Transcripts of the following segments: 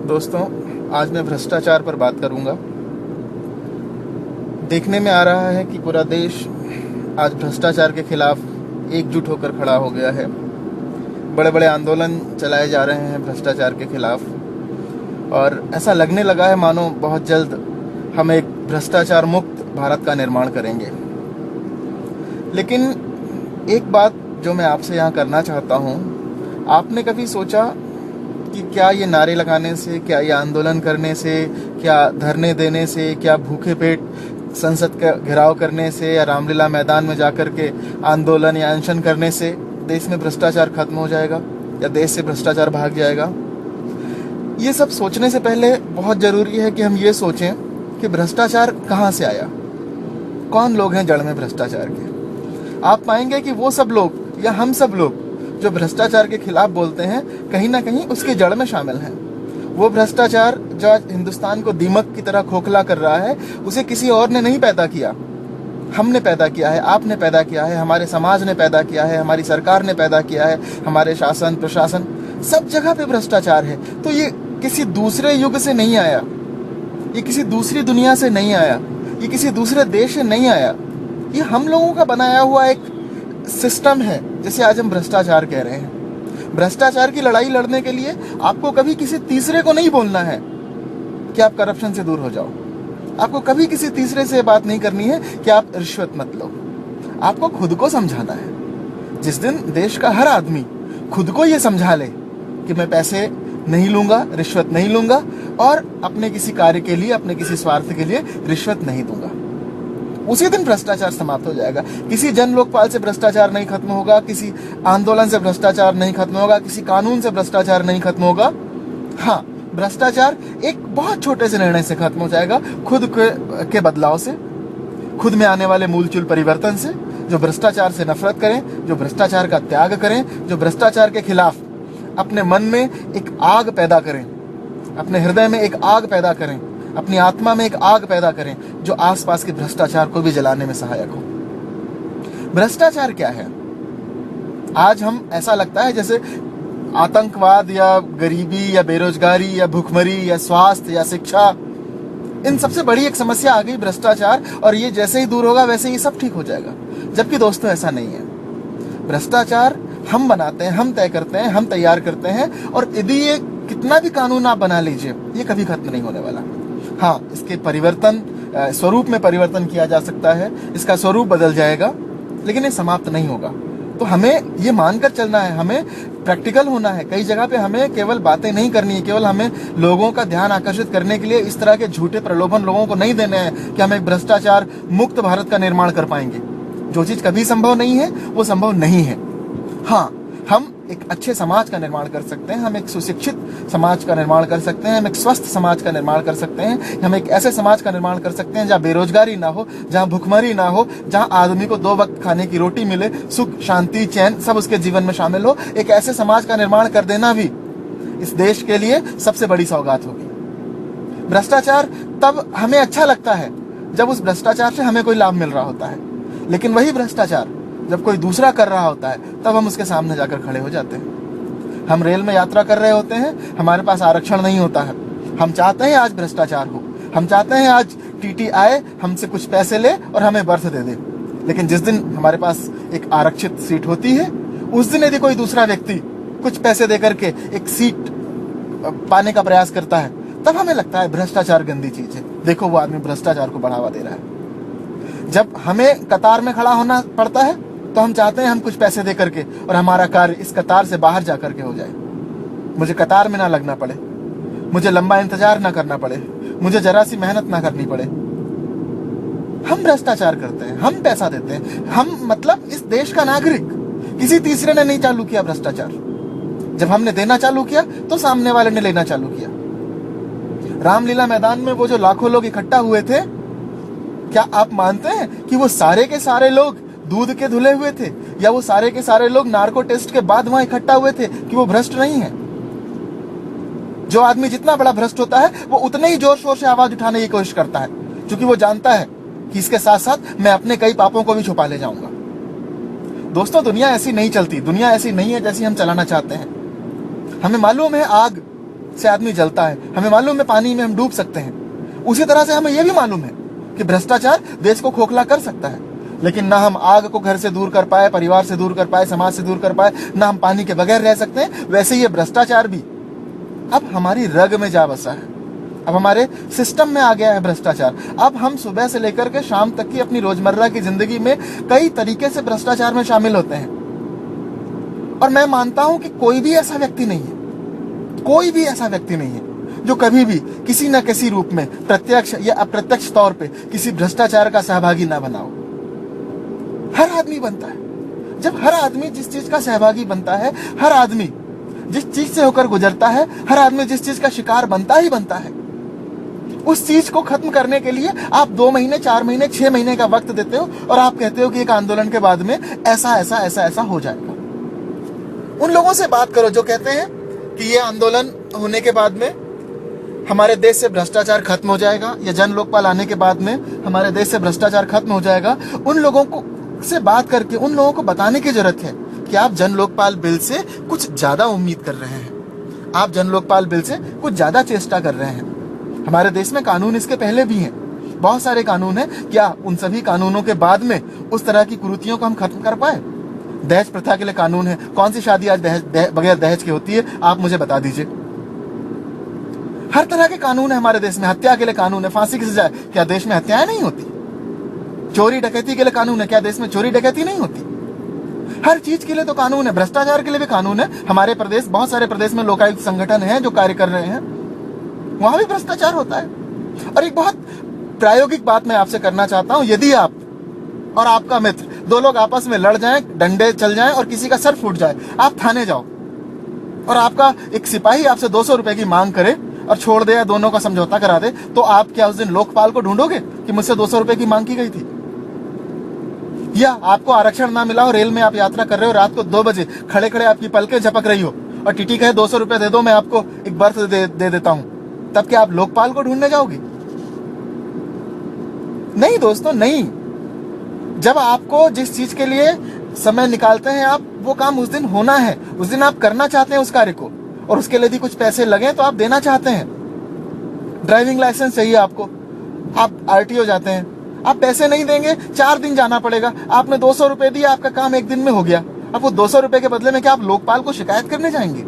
दोस्तों, आज मैं भ्रष्टाचार पर बात करूंगा। देखने में आ रहा है कि पूरा देश आज भ्रष्टाचार के खिलाफ एकजुट होकर खड़ा हो गया है। बड़े बड़े आंदोलन चलाए जा रहे हैं भ्रष्टाचार के खिलाफ, और ऐसा लगने लगा है मानो बहुत जल्द हम एक भ्रष्टाचार मुक्त भारत का निर्माण करेंगे। लेकिन एक बात जो मैं आपसे यहाँ करना चाहता हूँ, आपने कभी सोचा कि क्या ये नारे लगाने से, क्या ये आंदोलन करने से, क्या धरने देने से, क्या भूखे पेट संसद का घेराव करने से, या रामलीला मैदान में जाकर के आंदोलन या अनशन करने से देश में भ्रष्टाचार खत्म हो जाएगा या देश से भ्रष्टाचार भाग जाएगा? ये सब सोचने से पहले बहुत ज़रूरी है कि हम ये सोचें कि भ्रष्टाचार कहाँ से आया, कौन लोग हैं जड़ में भ्रष्टाचार के। आप पाएंगे कि वो सब लोग या हम सब लोग जो भ्रष्टाचार के खिलाफ बोलते हैं, कहीं ना कहीं उसके जड़ में शामिल हैं। वो भ्रष्टाचार जो आज हिंदुस्तान को दीमक की तरह खोखला कर रहा है, उसे किसी और ने नहीं पैदा किया, हमने पैदा किया है, आपने पैदा किया है, हमारे समाज ने पैदा किया है, हमारी सरकार ने पैदा किया है, हमारे शासन प्रशासन सब जगह पे भ्रष्टाचार है। तो ये किसी दूसरे युग से नहीं आया, ये किसी दूसरी दुनिया से नहीं आया, ये किसी दूसरे देश से नहीं आया। ये हम लोगों का बनाया हुआ एक सिस्टम है, जिसे आज हम भ्रष्टाचार कह रहे हैं। भ्रष्टाचार की लड़ाई लड़ने के लिए आपको कभी किसी तीसरे को नहीं बोलना है कि आप करप्शन से दूर हो जाओ। आपको कभी किसी तीसरे से बात नहीं करनी है कि आप रिश्वत मत लो। आपको खुद को समझाना है। जिस दिन देश का हर आदमी खुद को ये समझा ले कि मैं पैसे नहीं लूंगा, रिश्वत नहीं लूंगा, और अपने किसी कार्य के लिए, अपने किसी स्वार्थ के लिए रिश्वत नहीं दूंगा, उसी दिन भ्रष्टाचार समाप्त हो जाएगा। किसी जन लोकपाल से भ्रष्टाचार नहीं खत्म होगा, किसी आंदोलन से भ्रष्टाचार नहीं खत्म होगा, किसी कानून से भ्रष्टाचार नहीं खत्म होगा। हाँ, भ्रष्टाचार एक बहुत छोटे से निर्णय से खत्म हो जाएगा, खुद के बदलाव से, खुद में आने वाले मूलचूल परिवर्तन से। जो भ्रष्टाचार से नफरत करें, जो भ्रष्टाचार का त्याग करें, जो भ्रष्टाचार के खिलाफ अपने मन में एक आग पैदा करें, अपने हृदय में एक आग पैदा करें, अपनी आत्मा में एक आग पैदा करें, जो आसपास के भ्रष्टाचार को भी जलाने में सहायक हो। भ्रष्टाचार क्या है? आज हम ऐसा लगता है जैसे आतंकवाद या गरीबी या बेरोजगारी या भूखमरी या स्वास्थ्य या शिक्षा, इन सबसे बड़ी एक समस्या आ गई भ्रष्टाचार, और ये जैसे ही दूर होगा वैसे ही सब ठीक हो जाएगा। जबकि दोस्तों, ऐसा नहीं है। भ्रष्टाचार हम बनाते हैं, हम तय करते हैं, हम तैयार करते हैं, और यदि ये कितना भी कानून आप बना लीजिए, ये कभी खत्म नहीं होने वाला। हाँ, इसके परिवर्तन, स्वरूप में परिवर्तन किया जा सकता है, इसका स्वरूप बदल जाएगा, लेकिन ये समाप्त नहीं होगा। तो हमें ये मानकर चलना है, हमें प्रैक्टिकल होना है। कई जगह पे हमें केवल बातें नहीं करनी है, केवल हमें लोगों का ध्यान आकर्षित करने के लिए इस तरह के झूठे प्रलोभन लोगों को नहीं देने हैं कि हम एक भ्रष्टाचार मुक्त भारत का निर्माण कर पाएंगे। जो चीज कभी संभव नहीं है, वो संभव नहीं है। हाँ, हम एक अच्छे समाज का निर्माण कर सकते हैं, हम एक सुशिक्षित समाज का निर्माण कर सकते हैं, हम एक स्वस्थ समाज का निर्माण कर सकते हैं, हम एक ऐसे समाज का निर्माण कर सकते हैं जहाँ बेरोजगारी ना हो, जहाँ भुखमरी ना हो, जहाँ आदमी को 2 वक्त खाने की रोटी मिले, सुख शांति चैन सब उसके जीवन में शामिल हो। एक ऐसे समाज का निर्माण कर देना भी इस देश के लिए सबसे बड़ी सौगात होगी। भ्रष्टाचार तब हमें अच्छा लगता है जब उस भ्रष्टाचार से हमें कोई लाभ मिल रहा होता है, लेकिन वही भ्रष्टाचार जब कोई दूसरा कर रहा होता है, तब हम उसके सामने जाकर खड़े हो जाते हैं। हम रेल में यात्रा कर रहे होते हैं, हमारे पास आरक्षण नहीं होता है, हम चाहते हैं आज भ्रष्टाचार हो, हम चाहते हैं आज टीटी आए, हमसे कुछ पैसे ले और हमें बर्थ दे दे। लेकिन जिस दिन हमारे पास एक आरक्षित सीट होती है, उस दिन यदि कोई दूसरा व्यक्ति कुछ पैसे दे करके एक सीट पाने का प्रयास करता है, तब हमें लगता है भ्रष्टाचार गंदी चीज है, देखो वो आदमी भ्रष्टाचार को बढ़ावा दे रहा है। जब हमें कतार में खड़ा होना पड़ता है, तो हम चाहते हैं हम कुछ पैसे दे करके और हमारा कार्य इस कतार से बाहर जा करके हो जाए, मुझे कतार में ना लगना पड़े, मुझे लंबा इंतजार ना करना पड़े, मुझे जरा सी मेहनत ना करनी पड़े। हम भ्रष्टाचार करते हैं, हम पैसा देते हैं, हम मतलब इस देश का नागरिक। किसी तीसरे ने नहीं चालू किया भ्रष्टाचार। जब हमने देना चालू किया तो सामने वाले ने लेना चालू किया। रामलीला मैदान में वो जो लाखों लोग इकट्ठा हुए थे, क्या आप मानते हैं कि वो सारे के सारे लोग दूध के धुले हुए थे, या वो सारे के सारे लोग नार्को टेस्ट के बाद वहां इकट्ठा हुए थे कि वो भ्रष्ट नहीं है? जो आदमी जितना बड़ा भ्रष्ट होता है, वो उतने ही जोर शोर से आवाज उठाने की कोशिश करता है, क्योंकि वो जानता है कि इसके साथ साथ मैं अपने कई पापों को भी छुपा ले जाऊंगा। दोस्तों, दुनिया ऐसी नहीं चलती, दुनिया ऐसी नहीं है जैसी हम चलाना चाहते हैं। हमें मालूम है आग से आदमी जलता है, हमें मालूम है पानी में हम डूब सकते हैं, उसी तरह से हमें यह भी मालूम है कि भ्रष्टाचार देश को खोखला कर सकता है। लेकिन ना हम आग को घर से दूर कर पाए, परिवार से दूर कर पाए, समाज से दूर कर पाए, ना हम पानी के बगैर रह सकते हैं, वैसे ये भ्रष्टाचार भी अब हमारी रग में जा बसा है, अब हमारे सिस्टम में आ गया है भ्रष्टाचार। अब हम सुबह से लेकर के शाम तक की अपनी रोजमर्रा की जिंदगी में कई तरीके से भ्रष्टाचार में शामिल होते हैं। और मैं मानता हूं कि कोई भी ऐसा व्यक्ति नहीं है, कोई भी ऐसा व्यक्ति नहीं है जो कभी भी किसी न किसी रूप में प्रत्यक्ष या अप्रत्यक्ष तौर पे किसी भ्रष्टाचार का सहभागी ना बना हो। हर आदमी बनता है। जब हर आदमी जिस चीज का सहभागी बनता है, हर आदमी जिस चीज से होकर गुजरता है, हर आदमी जिस चीज का शिकार बनता ही बनता है, उस चीज को खत्म करने के लिए आप 2 महीने, 4 महीने, 6 महीने का वक्त देते हो और आप कहते हो कि एक आंदोलन के बाद में ऐसा ऐसा ऐसा ऐसा हो जाएगा। उन लोगों से बात करो जो कहते हैं कि ये आंदोलन होने के बाद में हमारे देश से भ्रष्टाचार खत्म हो जाएगा, या जन लोकपाल आने के बाद में हमारे देश से भ्रष्टाचार खत्म हो जाएगा। उन लोगों को से बात करके उन लोगों को बताने की जरूरत है कि आप जन लोकपाल बिल से कुछ ज्यादा उम्मीद कर रहे हैं, आप जन लोकपाल बिल से कुछ ज्यादा चेष्टा कर रहे हैं। हमारे देश में कानून इसके पहले भी हैं, बहुत सारे कानून हैं। क्या उन सभी कानूनों के बाद में उस तरह की कुरीतियों को हम खत्म कर पाए? दहेज प्रथा के लिए कानून है। कौन सी शादी आज बगैर दहेज की होती है? आप मुझे बता दीजिए। हर तरह के कानून है हमारे देश में। हत्या के लिए कानून है, फांसी की सजा। क्या देश में हत्याएं नहीं होती? चोरी डकैती के लिए कानून है। क्या देश में चोरी डकैती नहीं होती? हर चीज के लिए तो कानून है। भ्रष्टाचार के लिए भी कानून है। हमारे प्रदेश, बहुत सारे प्रदेश में लोकायुक्त संगठन है जो कार्य कर रहे हैं, वहां भी भ्रष्टाचार होता है। और एक बहुत प्रायोगिक बात मैं आपसे करना चाहता हूं, यदि आप और आपका मित्र 2 लोग आपस में लड़ जाएं, डंडे चल जाएं और किसी का सर फूट जाए, आप थाने जाओ और आपका एक सिपाही आपसे 200 रुपए की मांग करे और छोड़ दे या दोनों का समझौता करा दे, तो आप क्या उस दिन लोकपाल को ढूंढोगे कि मुझसे 200 रुपए की मांग की गई थी? या आपको आरक्षण ना मिला हो, रेल में आप यात्रा कर रहे हो, रात को 2 बजे खड़े खड़े आपकी पलकें झपक रही हो और टीटी कहे 200 रुपए दे दो, मैं आपको एक बर्थ दे देता हूं, तब क्या आप लोकपाल को ढूंढने जाओगे? नहीं दोस्तों, नहीं। जब आपको जिस चीज के लिए समय निकालते हैं आप, वो काम उस दिन होना है, उस दिन आप करना चाहते हैं उस कार्य को, और उसके लिए यदि कुछ पैसे लगे तो आप देना चाहते हैं। ड्राइविंग लाइसेंस चाहिए आपको, आप आरटीओ जाते हैं, आप पैसे नहीं देंगे, 4 दिन जाना पड़ेगा। आपने 200 रुपए दिए, आपका काम 1 दिन में हो गया। अब वो 200 रुपए के बदले में क्या आप लोकपाल को शिकायत करने जाएंगे?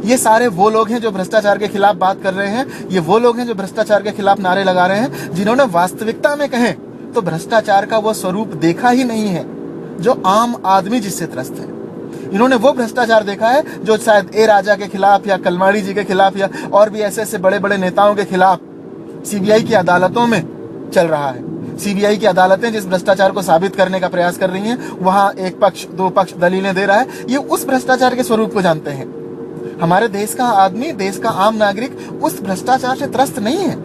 ये सारे वो लोग हैं जो भ्रष्टाचार के खिलाफ बात कर रहे हैं। ये वो लोग हैं जो भ्रष्टाचार के खिलाफ नारे लगा रहे हैं, जिन्होंने वास्तविकता में कहें तो भ्रष्टाचार का वो स्वरूप देखा ही नहीं है जो आम आदमी जिससे त्रस्त है। इन्होंने वो भ्रष्टाचार देखा है जो शायद ए राजा के खिलाफ या कलमाड़ी जी के खिलाफ या और भी ऐसे ऐसे बड़े बड़े नेताओं के खिलाफ सीबीआई की अदालतों में चल रहा है। सीबीआई की अदालतें जिस भ्रष्टाचार को साबित करने का प्रयास कर रही हैं, वहां एक पक्ष 2 पक्ष दलीलें दे रहा है। ये उस भ्रष्टाचार के स्वरूप को जानते हैं। हमारे देश का आदमी, देश का आम नागरिक उस भ्रष्टाचार से त्रस्त नहीं है।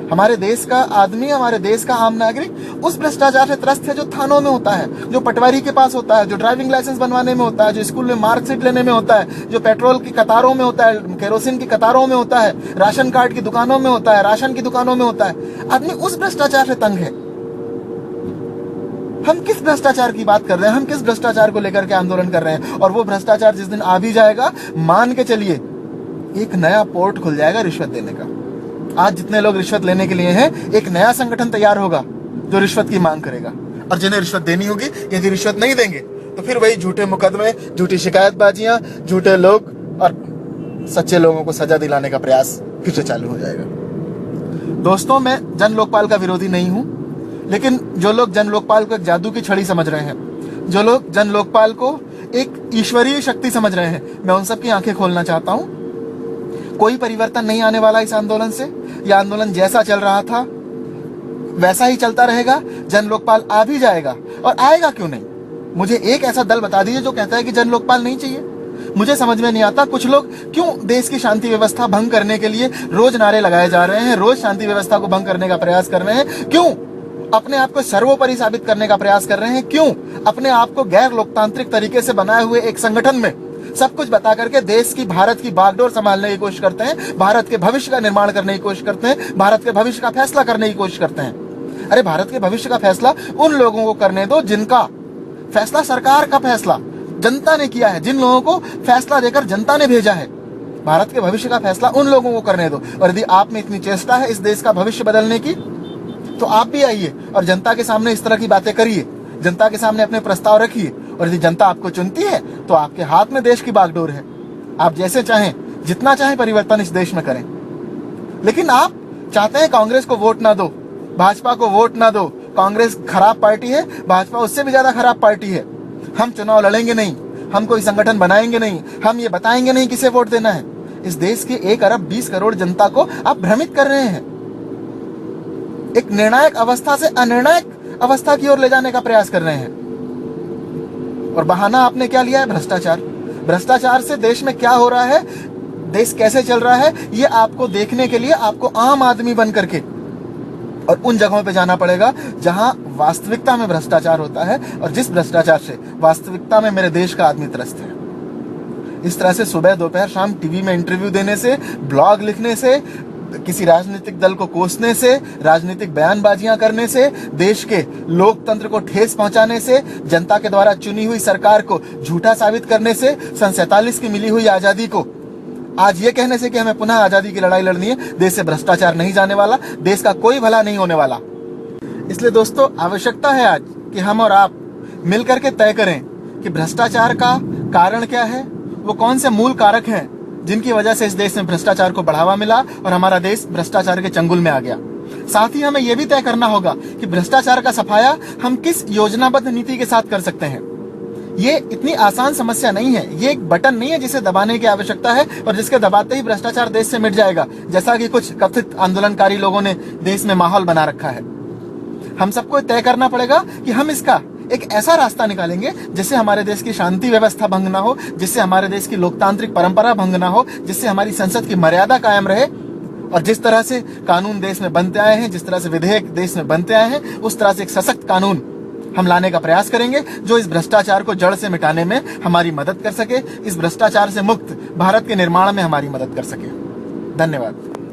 हमारे देश का आदमी, हमारे देश का आम नागरिक उस भ्रष्टाचार से त्रस्त है जो थानों में होता है, जो पटवारी के पास होता है, जो ड्राइविंग लाइसेंस बनवाने में होता है, जो स्कूल में मार्कशीट लेने में होता है, जो पेट्रोल की कतारों में होता है, केरोसिन की कतारों में होता है, राशन कार्ड की दुकानों में होता है, राशन की दुकानों में होता है। आदमी उस भ्रष्टाचार से तंग है। हम किस भ्रष्टाचार की बात कर रहे हैं? हम किस भ्रष्टाचार को लेकर के आंदोलन कर रहे हैं? और वो भ्रष्टाचार जिस दिन आ भी जाएगा, मान के चलिए एक नया पोर्ट खुल जाएगा रिश्वत देने का। आज जितने लोग रिश्वत लेने के लिए हैं, एक नया संगठन तैयार होगा जो रिश्वत की मांग करेगा, और जिन्हें रिश्वत देनी होगी, यदि रिश्वत नहीं देंगे तो फिर वही झूठे मुकदमे, झूठी शिकायतबाजियां, झूठे लोग और सच्चे लोगों को सजा दिलाने का प्रयास फिर से चालू हो जाएगा। दोस्तों, मैं जन लोकपाल का विरोधी नहीं हूं, लेकिन जो लोग जन लोकपाल को एक जादू की छड़ी समझ रहे हैं, जो लोग जन लोकपाल को एक ईश्वरीय शक्ति समझ रहे हैं, मैं उन सबकी आंखें खोलना चाहता हूं। कोई परिवर्तन नहीं आने वाला इस आंदोलन से। यह आंदोलन जैसा चल रहा था वैसा ही चलता रहेगा। जन लोकपाल आ भी जाएगा, और आएगा क्यों नहीं? मुझे एक ऐसा दल बता दीजिए जो कहता है कि जन लोकपाल नहीं चाहिए। मुझे समझ में नहीं आता कुछ लोग क्यों देश की शांति व्यवस्था भंग करने के लिए रोज नारे लगाए जा रहे हैं, रोज शांति व्यवस्था को भंग करने का प्रयास कर रहे हैं, क्यों अपने आप को सर्वोपरि साबित करने का प्रयास कर रहे हैं, क्यों अपने आप को गैर लोकतांत्रिक तरीके से बनाए हुए एक संगठन में सब कुछ बता करके देश की, भारत की बागडोर संभालने की कोशिश करते हैं, भारत के भविष्य का निर्माण करने की कोशिश करते हैं, भारत के भविष्य का फैसला करने की कोशिश करते हैं। अरे भारत के भविष्य का फैसला उन लोगों को करने दो जिनका फैसला, सरकार का फैसला जनता ने किया है, जिन लोगों को फैसला देकर जनता ने भेजा है। भारत के भविष्य का फैसला उन लोगों को करने दो। और यदि आप में इतनी चेष्टा है इस देश का भविष्य बदलने की, तो आप भी आइए और जनता के सामने इस तरह की बातें करिए, जनता के सामने अपने प्रस्ताव रखिए। और यदि जनता आपको चुनती है तो आपके हाथ में देश की बागडोर है। आप जैसे चाहें, जितना चाहें परिवर्तन इस देश में करें। लेकिन आप चाहते हैं कांग्रेस को वोट ना दो, भाजपा को वोट ना दो, कांग्रेस खराब पार्टी है, भाजपा उससे भी ज्यादा खराब पार्टी है, हम चुनाव लड़ेंगे नहीं, हम कोई संगठन बनाएंगे नहीं, हम ये बताएंगे नहीं किसे वोट देना है। इस देश की 1 अरब 20 करोड़ जनता को आप भ्रमित कर रहे हैं। एक निर्णायक अवस्था से अनिर्णायक अवस्था की ओर ले जाने का प्रयास कर रहे हैं। और बहाना आपने क्या लिया है? भ्रष्टाचार। भ्रष्टाचार से देश में क्या हो रहा है, देश कैसे चल रहा है, ये आपको देखने के लिए आपको आम आदमी बन करके और उन जगहों पे जाना पड़ेगा जहां वास्तविकता में भ्रष्टाचार होता है, और जिस भ्रष्टाचार से वास्तविकता में मेरे देश का आदमी त्रस्त है। इस तरह से सुबह दोपहर शाम टीवी में इंटरव्यू देने से, ब्लॉग लिखने से, किसी राजनीतिक दल को कोसने से, राजनीतिक बयानबाजियां करने से, देश के लोकतंत्र को ठेस पहुंचाने से, जनता के द्वारा चुनी हुई सरकार को झूठा साबित करने से, सन 47 की मिली हुई आजादी को आज ये कहने से कि हमें पुनः आजादी की लड़ाई लड़नी है, देश से भ्रष्टाचार नहीं जाने वाला, देश का कोई भला नहीं होने वाला। इसलिए दोस्तों, आवश्यकता है आज कि हम और आप मिलकर के तय करें कि भ्रष्टाचार का कारण क्या है, वो कौन से मूल कारक हैं जिनकी वजह से इस देश में भ्रष्टाचार को बढ़ावा मिला और हमारा देश भ्रष्टाचार के चंगुल में आ गया। साथ ही हमें यह भी तय करना होगा कि भ्रष्टाचार का सफाया हम किस योजनाबद्ध नीति के साथ कर सकते हैं। ये इतनी आसान समस्या नहीं है, ये एक बटन नहीं है जिसे दबाने की आवश्यकता है और जिसके दबाते ही भ्रष्टाचार देश से मिट जाएगा, जैसा कि कुछ कथित आंदोलनकारी लोगों ने देश में माहौल बना रखा है। हम सबको तय करना पड़ेगा कि हम इसका एक ऐसा रास्ता निकालेंगे जिससे हमारे देश की शांति व्यवस्था भंग ना हो, जिससे हमारे देश की लोकतांत्रिक परंपरा भंग ना हो, जिससे हमारी संसद की मर्यादा कायम रहे। और जिस तरह से कानून देश में बनते आए हैं, जिस तरह से विधेयक देश में बनते आए हैं, उस तरह से एक सशक्त कानून हम लाने का प्रयास करेंगे जो इस भ्रष्टाचार को जड़ से मिटाने में हमारी मदद कर सके, इस भ्रष्टाचार से मुक्त भारत के निर्माण में हमारी मदद कर सके। धन्यवाद।